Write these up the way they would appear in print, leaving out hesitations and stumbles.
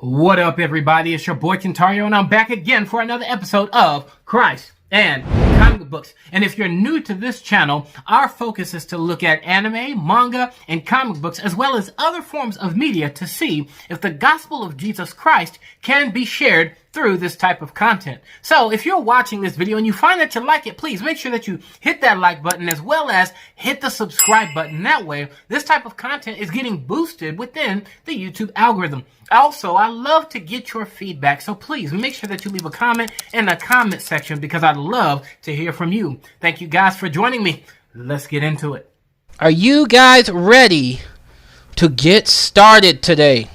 What up, everybody? It's your boy Kentario, and I'm back again for another episode of Christ and Comic Books. And if you're new to this channel, our focus is to look at anime, manga, and comic books, as well as other forms of media to see if the gospel of Jesus Christ can be shared through this type of content. So if you're watching this video and you find that you like it, please make sure that you hit that like button as well as hit the subscribe button. That way, this type of content is getting boosted within the YouTube algorithm. Also, I love to get your feedback, so please make sure that you leave a comment in the comment section because I'd love to hear from you. Thank you guys for joining me. Let's get into it. Are you guys ready to get started today?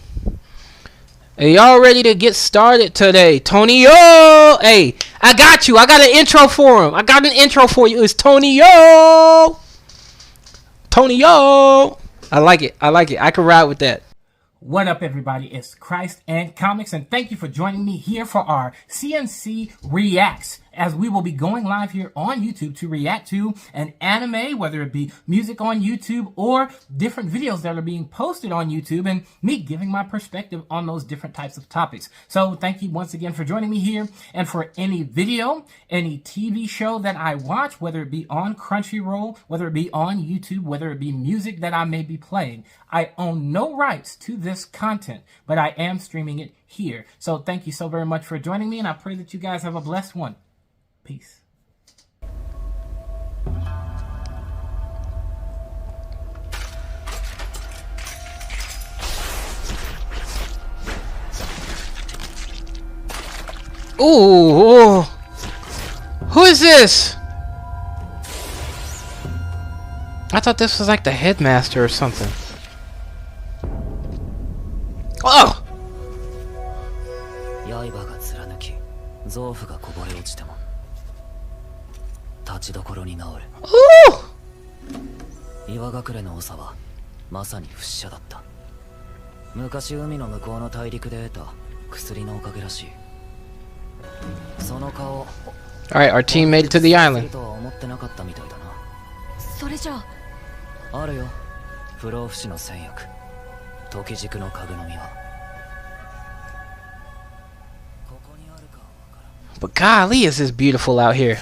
Are y'all ready to get started today? Tony Yo! Hey, I got you. I got an intro for him. I got an intro for you. It's Tony Yo! Tony Yo! I like it. I like it. I can ride with that. What up, everybody? It's Christ and Comics, and thank you for joining me here for our C&C Reacts, as we will be going live here on YouTube to react to an anime, whether it be music on YouTube or different videos that are being posted on YouTube, and me giving my perspective on those different types of topics. So thank you once again for joining me here, and for any video, any TV show that I watch, whether it be on Crunchyroll, whether it be on YouTube, whether it be music that I may be playing, I own no rights to this content, but I am streaming it here. So thank you so very much for joining me, and I pray that you guys have a blessed one. Peace. Ooh, who is this? I thought this was like the headmaster or something. Oh! Ooh! Alright, our team made it to the island. But golly, is this beautiful out here.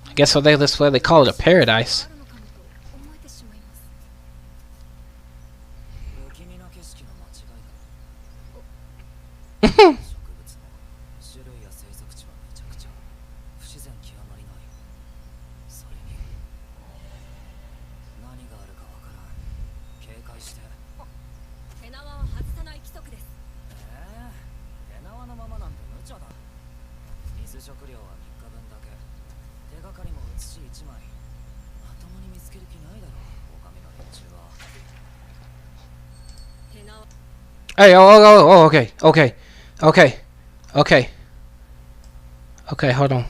I guess that's why they call it a paradise. Hey, okay, hold on.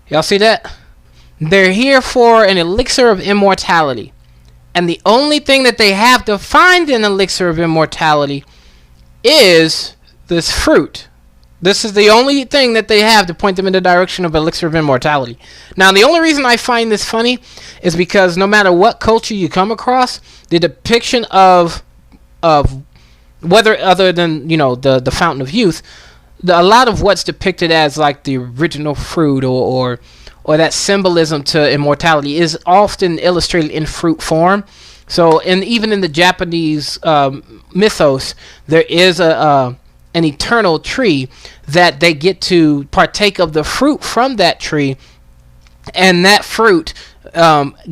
Y'all see that? They're here for an elixir of immortality. And the only thing that they have to find an elixir of immortality is this fruit. This is the only thing that they have to point them in the direction of elixir of immortality. Now, the only reason I find this funny is because no matter what culture you come across, the depiction of whether other than, you know, the fountain of youth, a lot of what's depicted as like the original fruit or that symbolism to immortality is often illustrated in fruit form. So, even in the Japanese mythos, there is an eternal tree that they get to partake of the fruit from that tree, and that fruit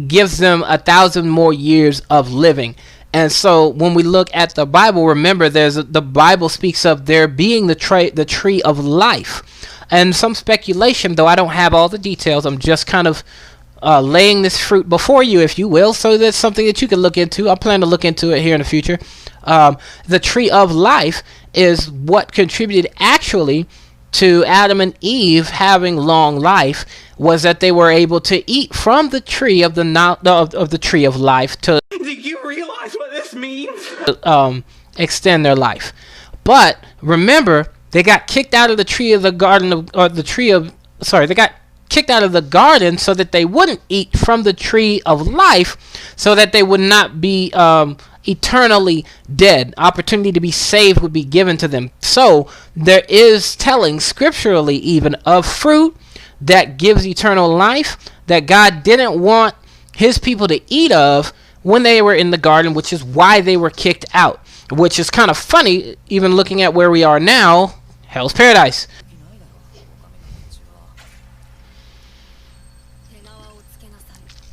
gives them 1,000 more years of living. And so when we look at the Bible, remember the Bible speaks of there being the tree of life. And some speculation, though I don't have all the details, I'm just kind of laying this fruit before you, if you will, so that's something that you can look into. I plan to look into it here in the future. The tree of life is what contributed actually to Adam and Eve having long life, was that they were able to eat from the tree of the tree of life to. Do you realize what this means? Extend their life. But remember, they got kicked out of the tree of the garden of, or the tree of, sorry, they got kicked out of the garden so that they wouldn't eat from the tree of life, so that they would not be eternally dead. Opportunity to be saved would be given to them. So there is telling scripturally even of fruit that gives eternal life that God didn't want his people to eat of when they were in the garden, which is why they were kicked out, which is kind of funny even looking at where we are now. Hell's paradise.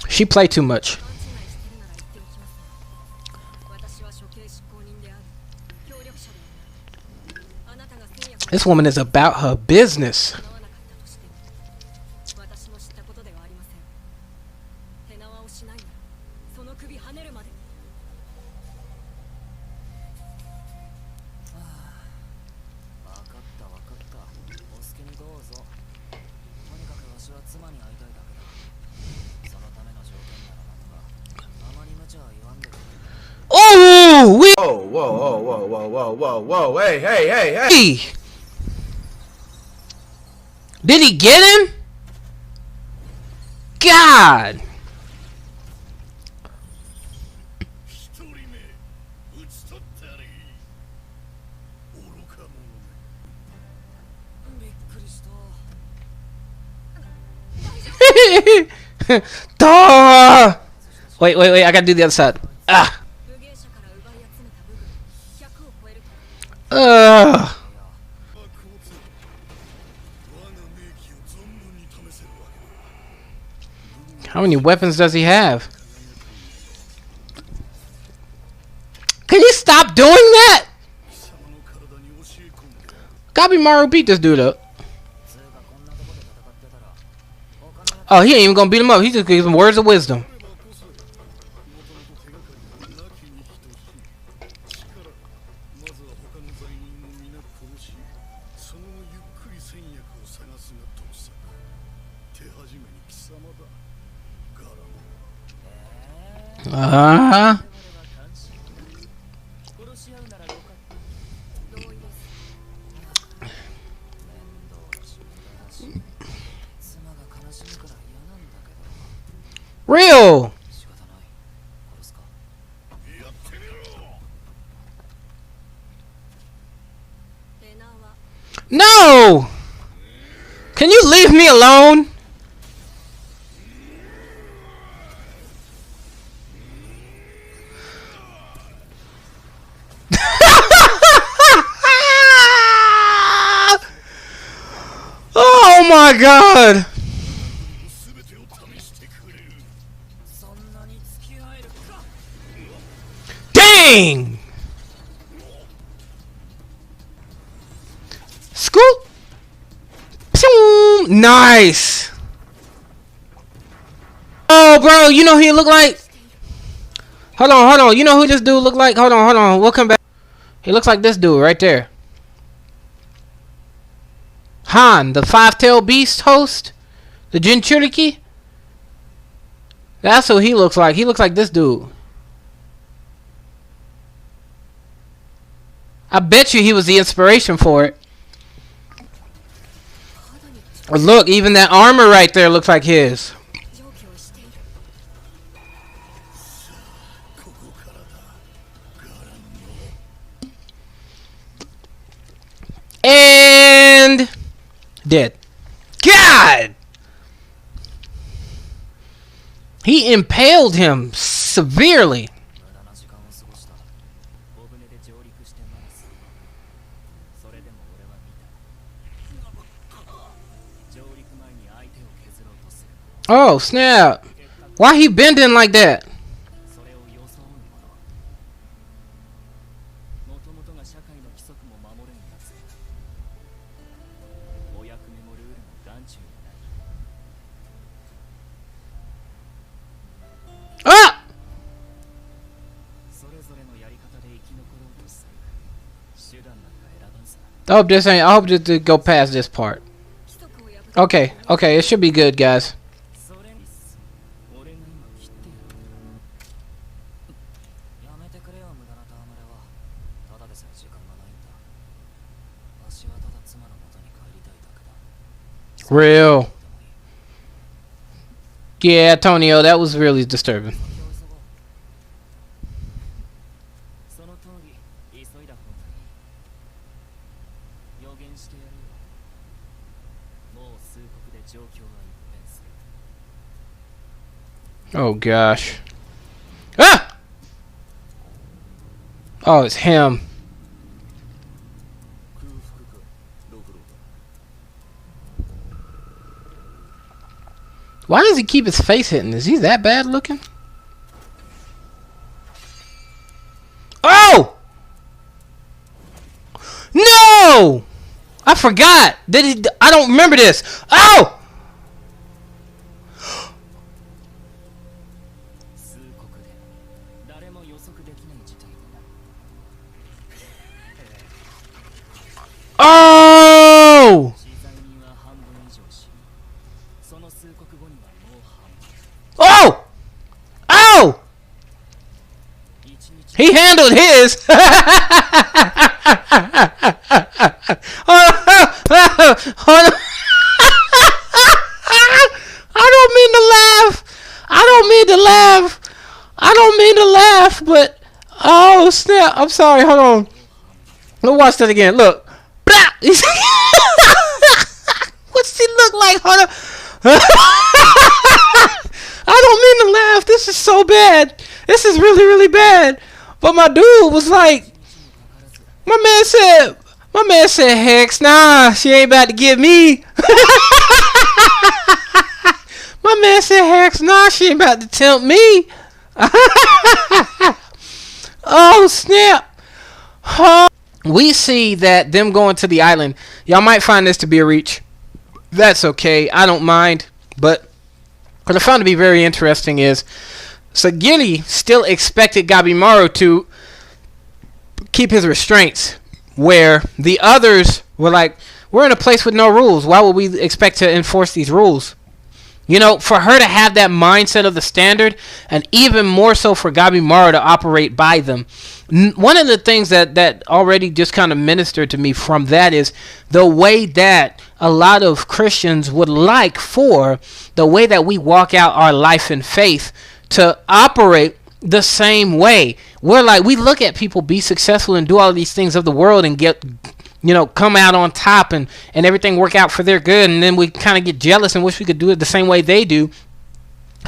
She played too much. This woman is about her business. Oh, Whoa, whoa, whoa, whoa, whoa, whoa, whoa, whoa, hey, hey, hey, hey. Did he get him? God. Duh. Wait, I gotta do the other side. Ah. How many weapons does he have? Can you stop doing that? Gabimaru beat this dude up. Oh, he ain't even gonna beat him up. He just gives him words of wisdom. Real. No. Can you leave me alone? Oh my God. Dang. Scoop. Nice. Oh, bro, you know who he look like? Hold on. You know who this dude look like? Hold on. We'll come back. He looks like this dude right there. Han, the five-tailed beast host, the Jinchuriki. That's who he looks like. He looks like this dude. I bet you he was the inspiration for it. Look, even that armor right there looks like his. And dead. God! He impaled him severely. Oh, snap. Why he bending like that? Ah! I hope this did go past this part. Okay, it should be good, guys. Real. Yeah, Antonio, that was really disturbing. Oh gosh. Ah! Oh, it's him. Why does he keep his face hidden? Is he that bad looking? Oh! No! I forgot. Did he? I don't remember this. Oh! Oh! Oh! Oh! He handled his. I don't mean to laugh. I don't mean to laugh. I don't mean to laugh, but oh snap! I'm sorry. Hold on. Let's watch that again. Look. What's he look like? Hold on. I don't mean to laugh. This is so bad. This is really, really bad. But my dude was like, my man said, hex, nah, she ain't about to get me. My man said, hex, nah, she ain't about to tempt me. Oh, snap. Oh. We see that them going to the island, y'all might find this to be a reach. That's okay. I don't mind. But what I found to be very interesting is Sagiri still expected Gabimaru to keep his restraints, where the others were like, we're in a place with no rules. Why would we expect to enforce these rules? You know, for her to have that mindset of the standard, and even more so for Gabimaru to operate by them. One of the things that already just kind of ministered to me from that is the way that a lot of Christians would like for the way that we walk out our life in faith to operate the same way. We're like, we look at people be successful and do all of these things of the world and get, you know, come out on top and everything work out for their good, and then we kind of get jealous and wish we could do it the same way they do.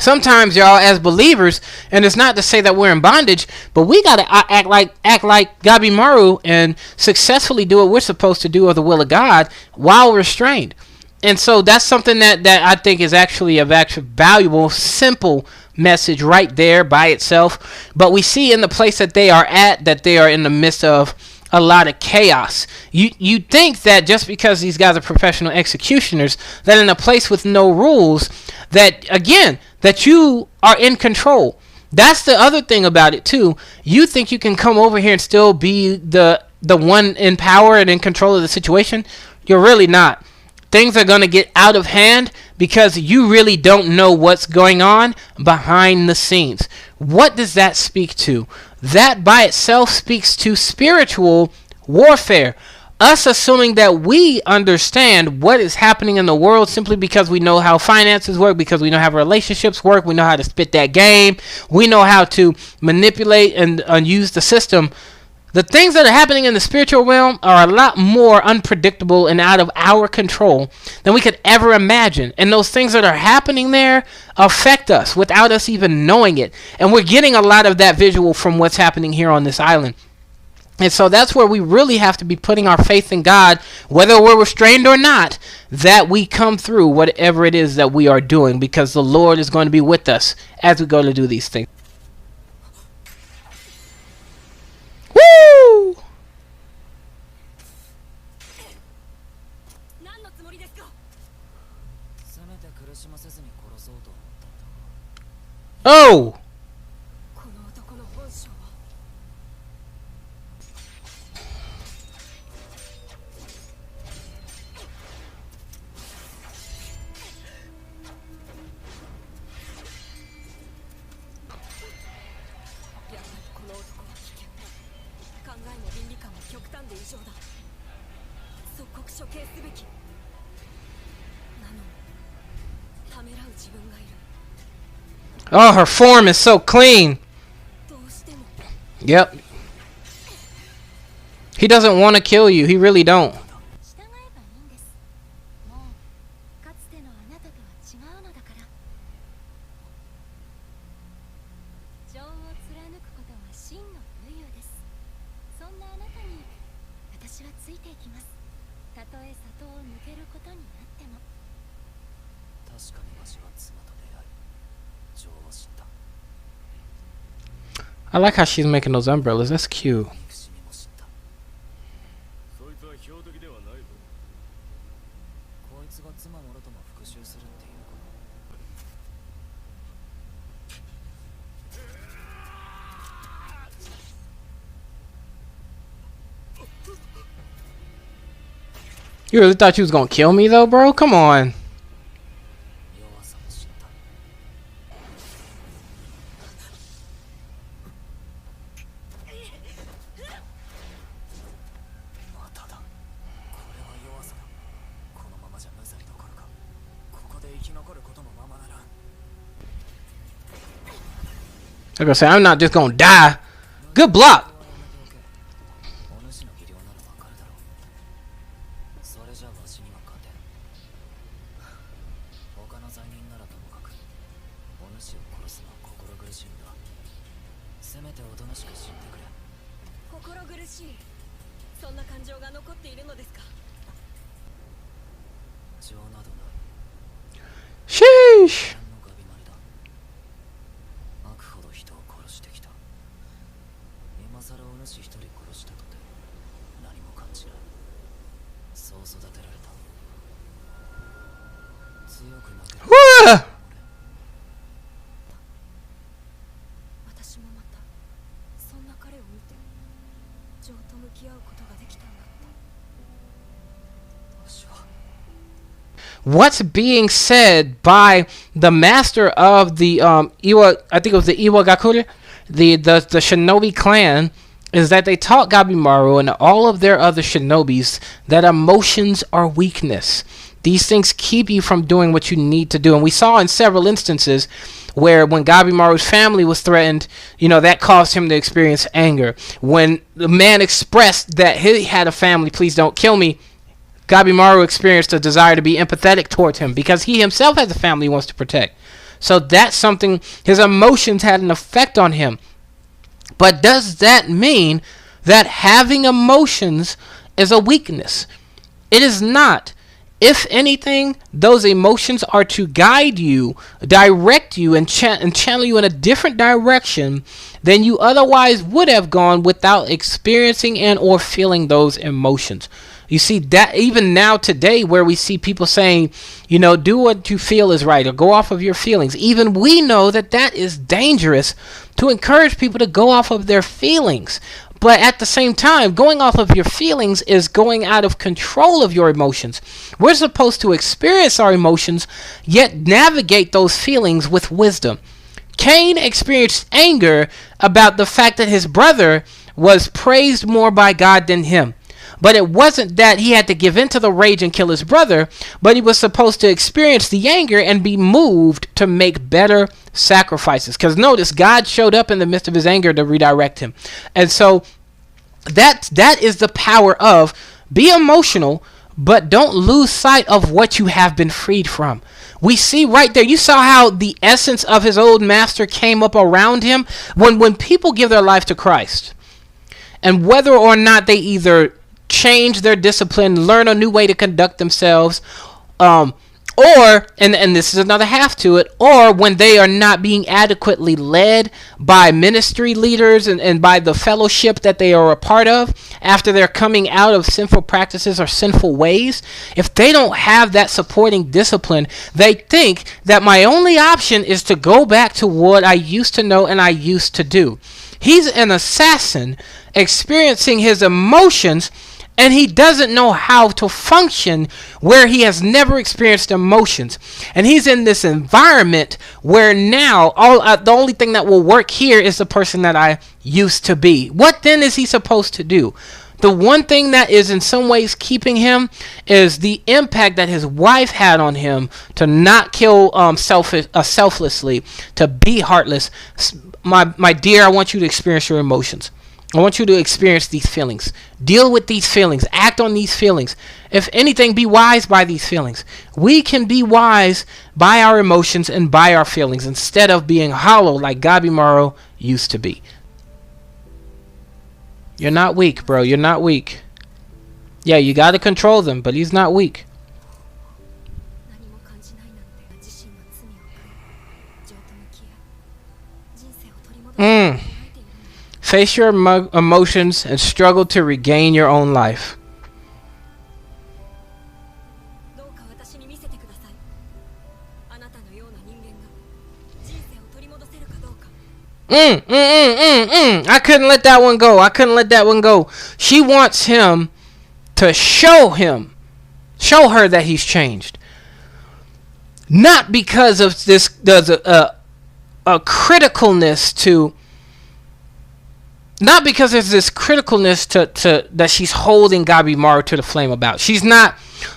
Sometimes, y'all, as believers, and it's not to say that we're in bondage, but we gotta act like Gabimaru and successfully do what we're supposed to do of the will of God while restrained. And so that's something that I think is actually a valuable, simple message right there by itself. But we see in the place that they are at, that they are in the midst of a lot of chaos. You think that just because these guys are professional executioners, that in a place with no rules, that again, that you are in control. That's the other thing about it too. You think you can come over here and still be the one in power and in control of the situation. You're really not. Things are going to get out of hand because you really don't know what's going on behind the scenes. What does that speak to? That by itself speaks to spiritual warfare. Us assuming that we understand what is happening in the world simply because we know how finances work, because we know how relationships work, we know how to spit that game, we know how to manipulate and use the system. The things that are happening in the spiritual realm are a lot more unpredictable and out of our control than we could ever imagine. And those things that are happening there affect us without us even knowing it. And we're getting a lot of that visual from what's happening here on this island. And so that's where we really have to be putting our faith in God, whether we're restrained or not, that we come through whatever it is that we are doing, because the Lord is going to be with us as we go to do these things. Woo! Oh! Oh, her form is so clean. Yep. He doesn't want to kill you. He really don't. I like how she's making those umbrellas. That's cute. You really thought you was gonna kill me though, bro? Come on. I'm gonna say I'm not just gonna die. Good block. Sheesh. Woo! What's being said by the master of the Iwa, I think it was the Iwagakure, the shinobi clan, is that they taught Gabimaru and all of their other shinobis that emotions are weakness. These things keep you from doing what you need to do. And we saw in several instances where when Gabimaru's family was threatened, you know, that caused him to experience anger. When the man expressed that he had a family, please don't kill me, Gabimaru experienced a desire to be empathetic towards him because he himself has a family he wants to protect. So that's something, his emotions had an effect on him. But does that mean that having emotions is a weakness? It is not. If anything, those emotions are to guide you, direct you, and channel you in a different direction than you otherwise would have gone without experiencing and or feeling those emotions. You see that even now today where we see people saying, you know, do what you feel is right or go off of your feelings. Even we know that that is dangerous to encourage people to go off of their feelings. But at the same time, going off of your feelings is going out of control of your emotions. We're supposed to experience our emotions, yet navigate those feelings with wisdom. Cain experienced anger about the fact that his brother was praised more by God than him. But it wasn't that he had to give in to the rage and kill his brother, but he was supposed to experience the anger and be moved to make better sacrifices. Because notice, God showed up in the midst of his anger to redirect him. And so that is the power of be emotional, but don't lose sight of what you have been freed from. We see right there, you saw how the essence of his old master came up around him. When people give their life to Christ, and whether or not they either change their discipline, learn a new way to conduct themselves, or, and this is another half to it, or when they are not being adequately led by ministry leaders and by the fellowship that they are a part of after they're coming out of sinful practices or sinful ways, if they don't have that supporting discipline, they think that my only option is to go back to what I used to know and I used to do. He's an assassin experiencing his emotions, and he doesn't know how to function where he has never experienced emotions. And he's in this environment where now the only thing that will work here is the person that I used to be. What then is he supposed to do? The one thing that is in some ways keeping him is the impact that his wife had on him to not kill selflessly, to be heartless. My dear, I want you to experience your emotions. I want you to experience these feelings. Deal with these feelings. Act on these feelings. If anything, be wise by these feelings. We can be wise by our emotions and by our feelings instead of being hollow like Gabimaru used to be. You're not weak, bro. You're not weak. Yeah, you got to control them, but he's not weak. Face your emotions and struggle to regain your own life. I couldn't let that one go. I couldn't let that one go. She wants him to show her that he's changed. Not because of this, there's a criticalness to, not because there's this criticalness to that she's holding Gabimaru to the flame about. She's not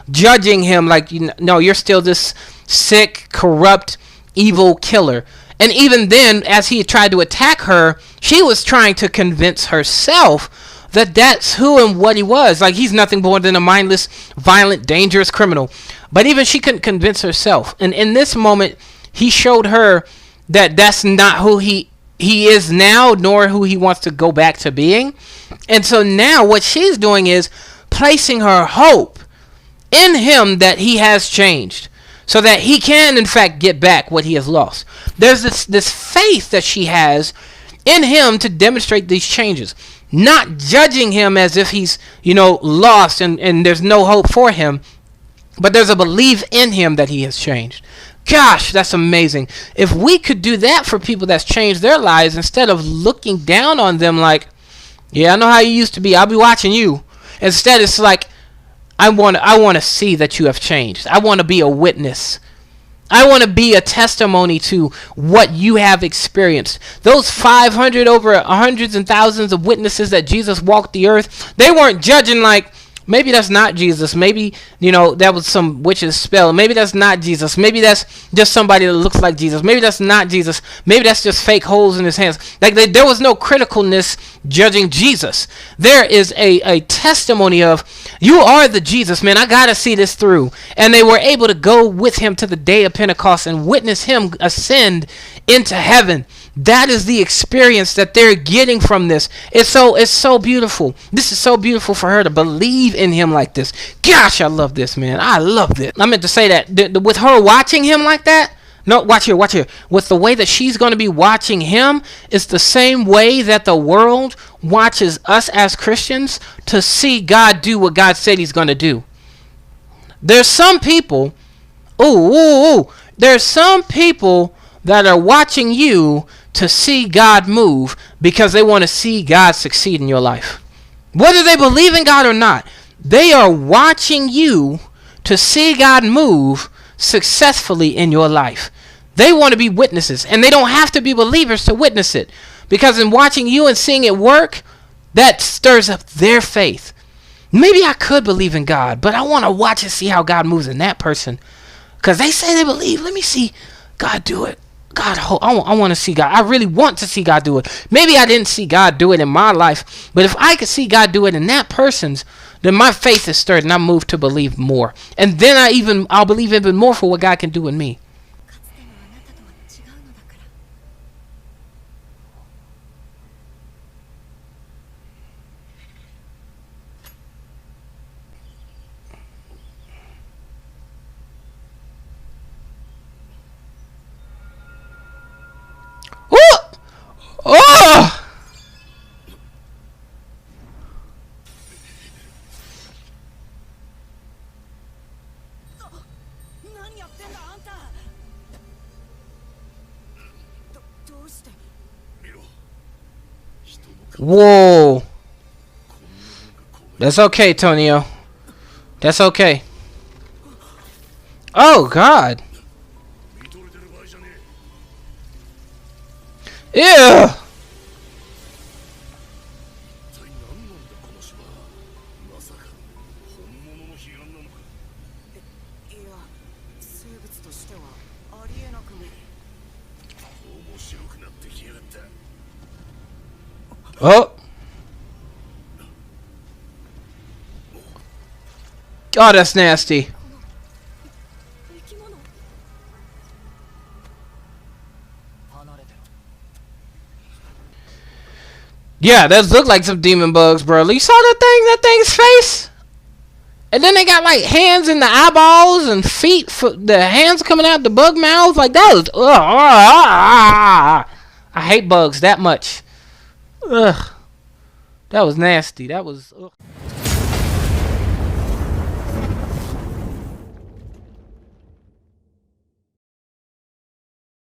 judging him like, no, you're still this sick, corrupt, evil killer. And even then, as he tried to attack her, she was trying to convince herself that that's who and what he was. Like, he's nothing more than a mindless, violent, dangerous criminal. But even she couldn't convince herself. And in this moment, he showed her that that's not who he is now, nor who he wants to go back to being. And so now what she's doing is placing her hope in him that he has changed, so that he can, in fact, get back what he has lost. There's this faith that she has in him to demonstrate these changes. Not judging him as if he's, lost and there's no hope for him. But there's a belief in him that he has changed. Gosh, that's amazing. If we could do that for people that's changed their lives, instead of looking down on them like, yeah, I know how you used to be, I'll be watching you. Instead, it's like, I want to see that you have changed. I want to be a witness. I want to be a testimony to what you have experienced. Those 500 over hundreds and thousands of witnesses that Jesus walked the earth, they weren't judging like, maybe that's not Jesus. Maybe, that was some witch's spell. Maybe that's not Jesus. Maybe that's just somebody that looks like Jesus. Maybe that's not Jesus. Maybe that's just fake holes in his hands. Like, there was no criticalness judging Jesus. There is a testimony of, you are the Jesus, man. I got to see this through. And they were able to go with him to the day of Pentecost and witness him ascend into heaven. That is the experience that they're getting from this. It's so beautiful. This is so beautiful for her to believe in him like this. Gosh, I love this, man. I love this. I meant to say that with her watching him like that. No, watch here. With the way that she's going to be watching him, it's the same way that the world watches us as Christians to see God do what God said he's going to do. There's some people, there's some people that are watching you to see God move because they want to see God succeed in your life. Whether they believe in God or not, they are watching you to see God move successfully in your life. They want to be witnesses, and they don't have to be believers to witness it, because in watching you and seeing it work, that stirs up their faith. Maybe I could believe in God, but I want to watch and see how God moves in that person, because they say they believe. Let me see God do it. God, I want to see God. I really want to see God do it. Maybe I didn't see God do it in my life, but if I could see God do it in that person's, then my faith is stirred and I'm moved to believe more. And then I'll believe even more for what God can do in me. Oh! Whoa. That's okay, Tonio. That's okay. Oh, God. Ew. Oh. Oh, that's nasty. Yeah, those look like some demon bugs, bro. You saw that thing's face? And then they got like hands in the eyeballs and feet, the hands coming out the bug mouths. Like that was, I hate bugs that much. Ugh. That was nasty. That was, ugh.